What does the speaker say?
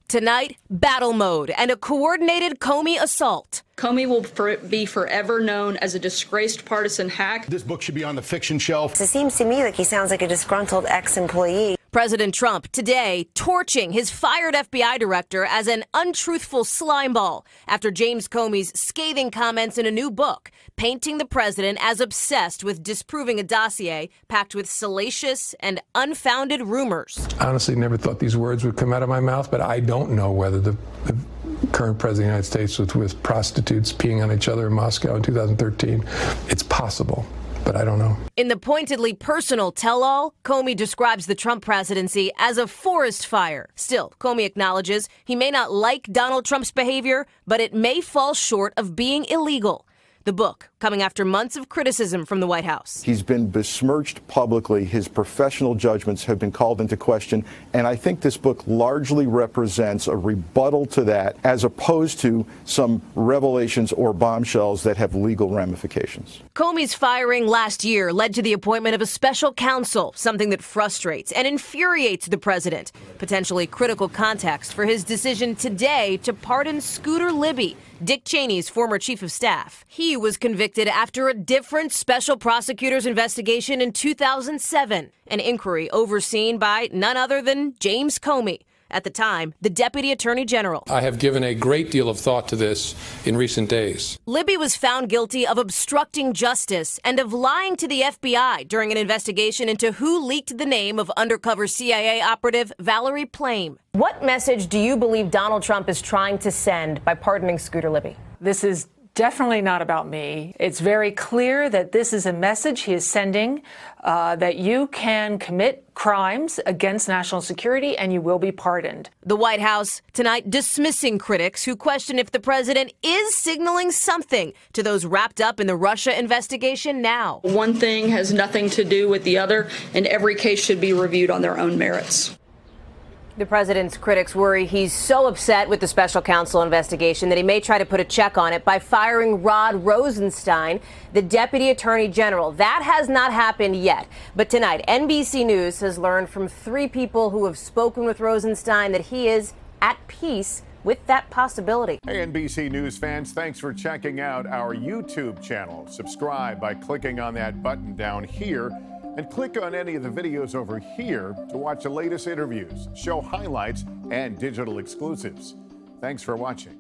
Tonight, battle mode and a coordinated Comey assault. Comey will be forever known as a disgraced partisan hack. This book should be on the fiction shelf. It seems to me like he sounds like a disgruntled ex-employee. President Trump today torching his fired FBI director as an untruthful slimeball after James Comey's scathing comments in a new book, painting the president as obsessed with disproving a dossier packed with salacious and unfounded rumors. I honestly never thought these words would come out of my mouth, but I don't know whether the current president of the United States was with prostitutes peeing on each other in Moscow in 2013. It's possible, but I don't know. In the pointedly personal tell-all, Comey describes the Trump presidency as a forest fire. Still, Comey acknowledges he may not like Donald Trump's behavior, but it may fall short of being illegal. The book coming after months of criticism from the White House. He's been besmirched publicly. His professional judgments have been called into question. And I think this book largely represents a rebuttal to that, as opposed to some revelations or bombshells that have legal ramifications. Comey's firing last year led to the appointment of a special counsel, something that frustrates and infuriates the president. Potentially critical context for his decision today to pardon Scooter Libby, Dick Cheney's former chief of staff. He was convicted after a different special prosecutor's investigation in 2007, an inquiry overseen by none other than James Comey, at the time, the Deputy Attorney General. I have given a great deal of thought to this in recent days. Libby was found guilty of obstructing justice and of lying to the FBI during an investigation into who leaked the name of undercover CIA operative Valerie Plame. What message do you believe Donald Trump is trying to send by pardoning Scooter Libby? This is definitely not about me. It's very clear that this is a message he is sending, that you can commit crimes against national security and you will be pardoned. The White House tonight dismissing critics who question if the president is signaling something to those wrapped up in the Russia investigation now. One thing has nothing to do with the other, and every case should be reviewed on their own merits. The president's critics worry he's so upset with the special counsel investigation that he may try to put a check on it by firing Rod Rosenstein, the deputy attorney general. That has not happened yet. But tonight, NBC News has learned from 3 people who have spoken with Rosenstein that he is at peace with that possibility. Hey, NBC News fans, thanks for checking out our YouTube channel. Subscribe by clicking on that button down here, and click on any of the videos over here to watch the latest interviews, show highlights, and digital exclusives. Thanks for watching.